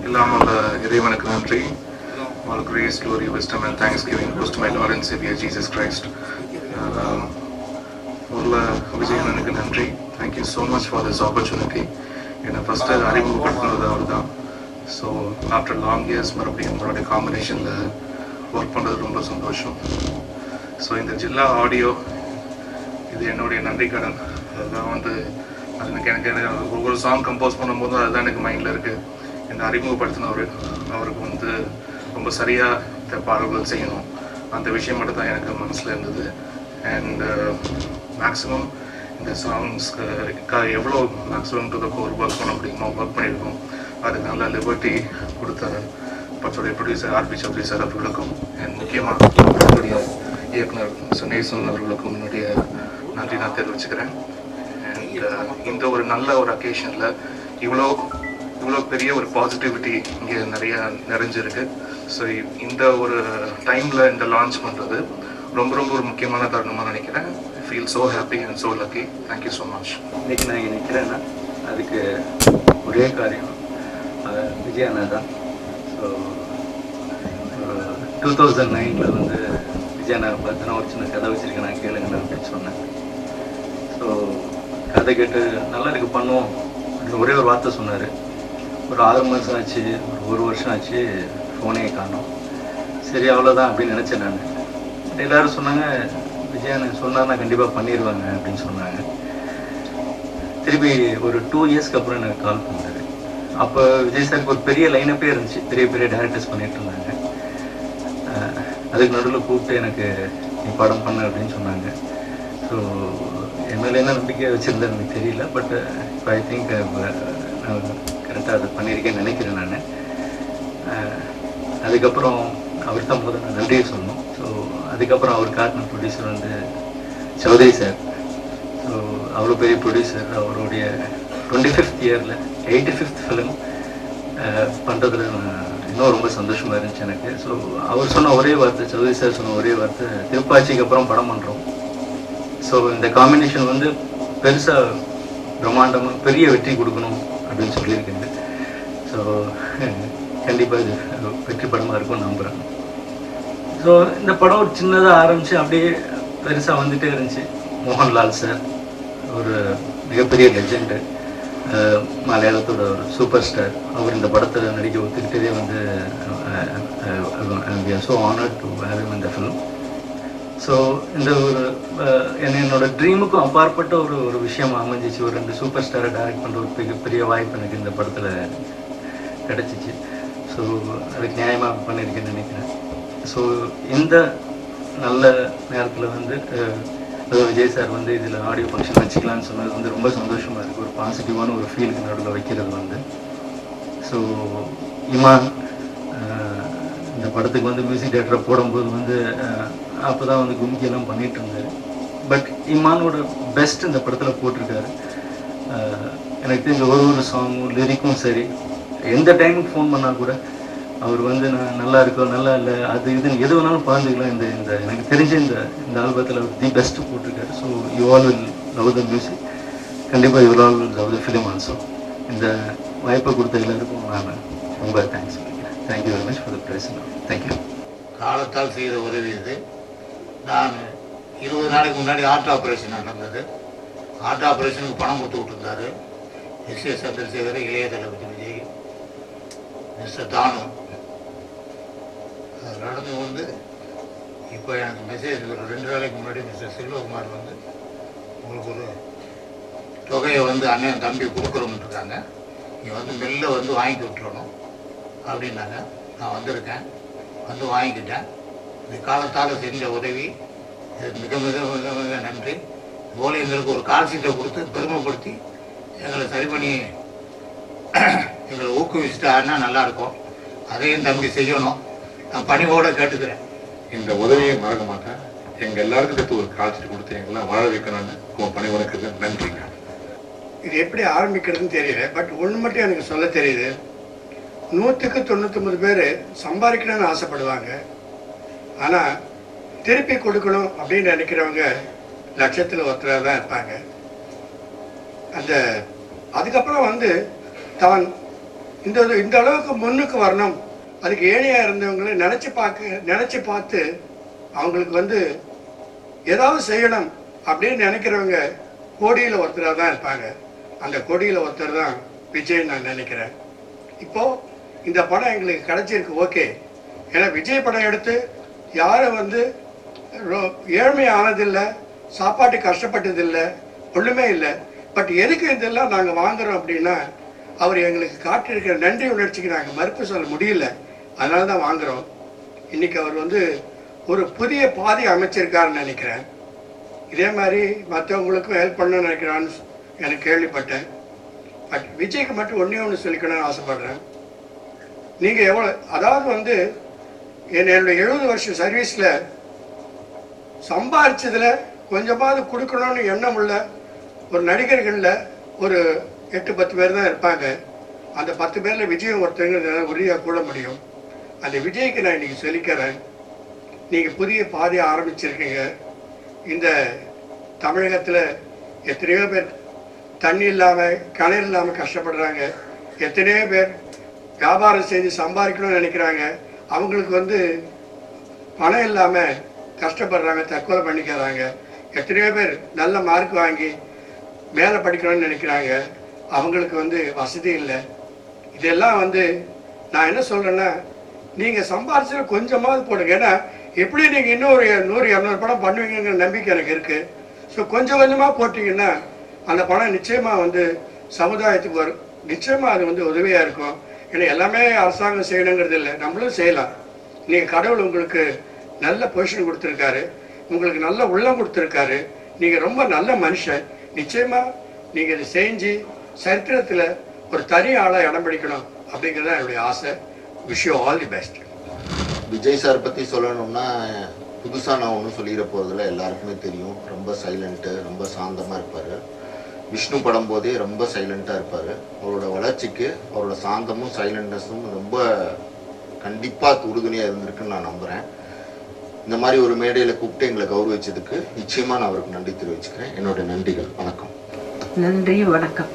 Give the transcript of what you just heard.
எல்லாம் வல்ல இறைவனுக்கு நன்றி. All grace, glory, wisdom and thanksgiving goes to my Lord and Savior Jesus Christ. முதல்ல விஜயனுக்கு நன்றி. Thank you so much for this opportunity. என்னை ஃபஸ்ட்டு அறிமுகப்படுத்தினது அவர் தான். ஸோ ஆஃப்டர் லாங் இயர்ஸ் மறுபடியும் உங்களுடைய காம்பினேஷனில் ஒர்க் பண்ணுறது ரொம்ப சந்தோஷம். ஸோ இந்த ஜில்லா ஆடியோ இது என்னுடைய நன்றி கடன். அதுதான் வந்து அது எனக்கு ஒவ்வொரு சாங் கம்போஸ் பண்ணும்போதும் அதுதான் எனக்கு மைண்டில் இருக்குது. என்னை அறிமுகப்படுத்தினவர் அவருக்கு வந்து ரொம்ப சரியாக இந்த பாடல்கள் செய்யணும் அந்த விஷயம் மட்டும் தான் எனக்கு மனசில் இருந்தது. அண்ட் மேக்ஸிமம் இந்த சாங்ஸ்க்கு எவ்வளோ maximum to the core work பண்ண முடியுமோ ஒர்க் பண்ணியிருக்கோம். அதுக்கு நல்ல லிபர்ட்டி கொடுத்த படத்துடைய ப்ரொடியூசர் ஆர்பி சௌத்ரி சார் அவர்களுக்கும் அண்ட் முக்கியமாக என்னுடைய இயக்குனர் சுனேசன் அவர்களுக்கும் என்னுடைய நன்றி நான் தெரிவிச்சுக்கிறேன். அண்ட் இந்த ஒரு நல்ல ஒரு அக்கேஷனில் இவ்வளோ பெரிய ஒரு பாசிட்டிவிட்டி இங்கே நிறைஞ்சிருக்கு. ஸோ இந்த ஒரு டைமில் இந்த லான்ச் பண்ணுறது ரொம்ப ஒரு முக்கியமான தருணமாக நினைக்கிறேன். I feel so happy and so lucky. Thank you so much. இன்றைக்கி நான் இங்கே நிற்கிறேன்னா அதுக்கு ஒரே காரியம் விஜய் அண்ணா தான். ஸோ 2009 வந்து விஜய் அண்ணா பார்த்து நான் ஒரு சின்ன கதை வச்சுருக்கேன், நான் கேளுங்கண்ணா அப்படின்னு சொன்னேன். ஸோ கதை கேட்டு நல்லா இருக்கு பண்ணுவோம் அப்படின்னு ஒரே ஒரு வார்த்தை சொன்னார். ஒரு 6 மாதம் ஆச்சு, ஒரு வருஷம் ஆச்சு, ஃபோனே காணோம். சரி அவ்வளோதான் அப்படின்னு நினச்சேன் நான். எல்லோரும் சொன்னாங்க விஜயன் சொன்னார்னா கண்டிப்பாக பண்ணிடுவாங்க அப்படின்னு சொன்னாங்க. திருப்பி ஒரு 2 இயர்ஸ்க்கு அப்புறம் எனக்கு கால் பண்ணாரு. அப்போ விஜய் சாருக்கு ஒரு பெரிய லைனப்பே இருந்துச்சு, பெரிய டேரக்டர்ஸ் பண்ணிகிட்டு இருந்தாங்க. அதுக்கு நடுவில் கூப்பிட்டு எனக்கு நீ படம் பண்ண அப்படின்னு சொன்னாங்க. ஸோ என் மேலே என்ன நம்பிக்கை வச்சுருந்தேன் எனக்கு தெரியல. பட் இப்போ ஐ திங்க் நான் கரெக்டாக அதை பண்ணியிருக்கேன்னு நினைக்கிறேன் நான். அதுக்கப்புறம் அவர் தான் முதல்ல நான் நன்றியை சொல்லணும். ஸோ அதுக்கப்புறம் அவர் காட்டின ப்ரொடியூசர் வந்து சௌத்ரி சார். ஸோ அவ்வளோ பெரிய ப்ரொடியூசர், அவருடைய 25th இயரில் 85th ஃபிலிம் பண்ணுறதுல இன்னும் ரொம்ப சந்தோஷமாக இருந்துச்சு எனக்கு. ஸோ அவர் சொன்ன ஒரே வார்த்தை, சௌத்ரி சார் சொன்ன ஒரே வார்த்தை, திருப்பாச்சிக்கு அப்புறம் படம் பண்ணுறோம். ஸோ இந்த காம்பினேஷன் வந்து பெருசாக பிரம்மாண்டமாக பெரிய வெற்றி கொடுக்கணும் அப்படின்னு சொல்லியிருக்கேங்க. ஸோ கண்டிப்பாக இது வெற்றி படமாக இருக்கும்னு நம்புகிறேன். ஸோ இந்த படம் ஒரு சின்னதாக ஆரம்பித்து அப்படியே பெருசாக வந்துகிட்டே இருந்துச்சு. மோகன்லால் சார் ஒரு மிகப்பெரிய லெஜெண்டு, மலையாளத்தோட ஒரு சூப்பர் ஸ்டார். அவர் இந்த படத்தில் நடிக்க ஒத்துக்கிட்டதே வந்து we are so honored to have him in the film. So இந்த ஒரு என்னோட ட்ரீமுக்கும் அப்பாற்பட்ட ஒரு விஷயம் அமைஞ்சிச்சு. ஒரு 2 சூப்பர் ஸ்டாரை டைரக்ட் பண்ணுற ஒரு மிகப்பெரிய வாய்ப்பு எனக்கு இந்த படத்தில் கிடச்சிச்சு. ஸோ அதுக்கு நியாயமாக பண்ணியிருக்கேன்னு நினைக்கிறேன். ஸோ இந்த நல்ல நேரத்தில் வந்து விஜய் சார் வந்து இதில் ஆடியோ ஃபங்க்ஷன் வச்சுக்கலான்னு சொன்னது வந்து ரொம்ப சந்தோஷமாக இருக்குது. ஒரு பாசிட்டிவான ஒரு ஃபீலுக்கு நடுவில் வைக்கிறது வந்து. ஸோ இமான் இந்த படத்துக்கு வந்து மியூசிக் டேரக்டரை போடும்போது வந்து அப்போ தான் வந்து கும்கியெல்லாம் பண்ணிகிட்டு இருந்தார். பட் இமானோட பெஸ்ட் இந்த படத்தில் போட்டிருக்காரு. எனக்கு தெரிஞ்ச ஒரு சாங்கும் லிரிக்கும் சரி, எந்த டைமுக்கு ஃபோன் பண்ணால் கூட அவர் வந்து நான் நல்லா இருக்கோம் நல்லா இல்லை அது இதுன்னு எது வேணாலும் பகிர்ந்துக்கலாம். இந்த எனக்கு தெரிஞ்ச இந்த ஆல்பத்தில் தி பெஸ்ட்டு போட்டிருக்காரு. So you all will love the music. கண்டிப்பாக you all will love the film also. இந்த வாய்ப்பை கொடுத்த எல்லாருக்கும் நான் ரொம்ப தேங்க்ஸ் பண்ணிக்கிறேன். Thank you very much for the present. Thank you. காலத்தால் செய்த உதவி இது. நான் 20 நாளைக்கு முன்னாடி ஹார்ட் ஆப்ரேஷன் நடந்தது. ஹார்ட் ஆப்ரேஷனுக்கு பணம் கொடுத்து விட்டுருந்தாரு எஸ் சந்திரசேகர், இளைய தளபதி விஜய், மிஸ்டர் தானு. அது நடந்து வந்து இப்போ எனக்கு மெசேஜ் ஒரு 2 நாளைக்கு முன்னாடி மிஸ்டர் செல்வகுமார் வந்து உங்களுக்கு ஒரு தொகையை வந்து அண்ணன் தம்பி கொடுக்குறோம்னு இருக்காங்க, நீங்கள் வந்து மெல்ல வந்து வாங்கி விட்டுறணும் அப்படின்னாங்க. நான் வந்திருக்கேன், வந்து வாங்கிக்கிட்டேன். இந்த காலத்தால் செஞ்ச உதவி மிக மிக மிக மிக நன்றி. போல எங்களுக்கு ஒரு கால் சீட்டை கொடுத்து பெருமைப்படுத்தி எங்களை சரி பண்ணி எங்களை ஊக்குவிச்சுட்டாருன்னா நல்லாயிருக்கும். அதையும் தம்பி செய்யணும். நான் பணிவோடு கேட்டுக்கிறேன். இந்த உதவியை மறக்க மாட்டேன். எங்கள் எல்லாருக்கும் சேர்த்து ஒரு கால் சீட்டு கொடுத்து எங்கெல்லாம் வாழ வைக்கணும்னு பணி உனக்கு நன்றிங்க. இது எப்படி ஆரம்பிக்கிறதுன்னு தெரியல. பட் ஒன்று மட்டும் எனக்கு சொல்ல தெரியுது, 100க்கு 99 பேர் சம்பாதிக்கணும்னு ஆசைப்படுவாங்க. ஆனால் திருப்பி கொடுக்கணும் அப்படின்னு நினைக்கிறவங்க லட்சத்தில் ஒருத்தராக தான் இருப்பாங்க. அந்த அதுக்கப்புறம் வந்து தான் இந்த அளவுக்கு முன்னுக்கு வரணும், அதுக்கு ஏழையாக இருந்தவங்களை நினச்சி பார்த்து அவங்களுக்கு வந்து ஏதாவது செய்யணும் அப்படின்னு நினைக்கிறவங்க கோடியில் ஒருத்தராக தான் இருப்பாங்க. அந்த கோடியில் ஒருத்தர் தான் விஜய் நான் நினைக்கிறேன். இப்போது இந்த படம் எங்களுக்கு கிடச்சிருக்கு, ஓகே. ஏன்னா விஜய் படம் எடுத்து யாரும் வந்து ஏழ்மை ஆனதில்லை, சாப்பாட்டு கஷ்டப்பட்டதில்லை, ஒன்றுமே இல்லை. பட் எதுக்கு இதெல்லாம் நாங்கள் வாங்குகிறோம் அப்படின்னா அவர் எங்களுக்கு காட்டியிருக்கிற நன்றி உணர்ச்சிக்கு நாங்கள் மறுப்பு சொல்ல முடியல, அதனால தான் வாங்குகிறோம். இன்றைக்கி அவர் வந்து ஒரு புதிய பாதை அமைச்சிருக்காருன்னு நினைக்கிறேன். இதே மாதிரி மற்றவங்களுக்கும் ஹெல்ப் பண்ணணும்னு நினைக்கிறான்னு எனக்கு கேள்விப்பட்டேன். பட் விஜய்க்கு மட்டும் ஒன்று சொல்லிக்கணும்னு ஆசைப்படுறேன். நீங்கள் எவ்வளோ, அதாவது வந்து என்னுடைய 70 வருஷம் சர்வீஸில் சம்பாரிச்சதில் கொஞ்சமாவது கொடுக்கணும்னு எண்ணம் உள்ள ஒரு நடிகர்களில் ஒரு 8-10 பேர் தான் இருப்பாங்க. அந்த 10 பேரில் விஜயம் ஒருத்தங்க உறுதியாக கூட முடியும். அந்த விஜய்க்கு நான் இன்றைக்கி சொல்லிக்கிறேன், நீங்கள் புதிய பாதையை ஆரம்பிச்சிருக்கீங்க. இந்த தமிழகத்தில் எத்தனையோ பேர் தண்ணி இல்லாமல் கிணறு இல்லாமல் கஷ்டப்படுறாங்க. எத்தனையோ பேர் வியாபாரம் செஞ்சு சம்பாதிக்கணும்னு நினைக்கிறாங்க, அவங்களுக்கு வந்து பணம் இல்லாமல் கஷ்டப்படுறாங்க, தற்கொலை பண்ணிக்கிறாங்க. எத்தனையோ பேர் நல்ல மார்க் வாங்கி மேலே படிக்கணும்னு நினைக்கிறாங்க, அவங்களுக்கு வந்து வசதி இல்லை. இதெல்லாம் வந்து நான் என்ன சொல்கிறேன்னா, நீங்கள் சம்பாரிச்சு கொஞ்சமாவது போடுங்க. ஏன்னா எப்படி நீங்கள் இன்னும் ஒரு 100-200 படம் பண்ணுவீங்கிற நம்பிக்கை எனக்கு இருக்குது. ஸோ கொஞ்சம் கொஞ்சமாக போட்டிங்கன்னா அந்த படம் நிச்சயமாக வந்து சமுதாயத்துக்கு வரும், நிச்சயமாக அது வந்து உதவியாக இருக்கும். ஏன்னா எல்லாமே அரசாங்கம் செய்யணுங்கிறது இல்லை, நம்மளும் செய்யலாம். நீங்கள் கடவுள் உங்களுக்கு நல்ல பொசிஷன் கொடுத்துருக்காரு, உங்களுக்கு நல்ல உள்ளம் கொடுத்துருக்காரு, நீங்கள் ரொம்ப நல்ல மனுஷன். நிச்சயமாக நீங்கள் இதை செஞ்சு சரித்திரத்தில் ஒரு தனி ஆளாக இடம் பிடிக்கணும் அப்படிங்கிறது தான் என்னுடைய ஆசை. Wish you all the best. Vijay sir பற்றி சொல்லணும்னா புதுசாக நான் ஒன்றும் சொல்லிட போகிறதில்ல, எல்லாருக்குமே தெரியும். ரொம்ப சைலண்ட்டு, ரொம்ப சாந்தமாக இருப்பார். விஷ்ணு படம் போதே ரொம்ப சைலண்ட்டாக இருப்பார். அவரோட வளர்ச்சிக்கு அவரோட சாந்தமும் சைலண்ட்னஸும் ரொம்ப கண்டிப்பாக உறுதுணையாக இருந்திருக்குன்னு நான் நம்புகிறேன். இந்த மாதிரி ஒரு மேடையில் கூப்பிட்டு எங்களை கௌரவிச்சதுக்கு நிச்சயமாக நான் அவருக்கு நன்றி தெரிவிச்சுக்கிறேன். என்னோட நன்றிகள். வணக்கம். நன்றி, வணக்கம்.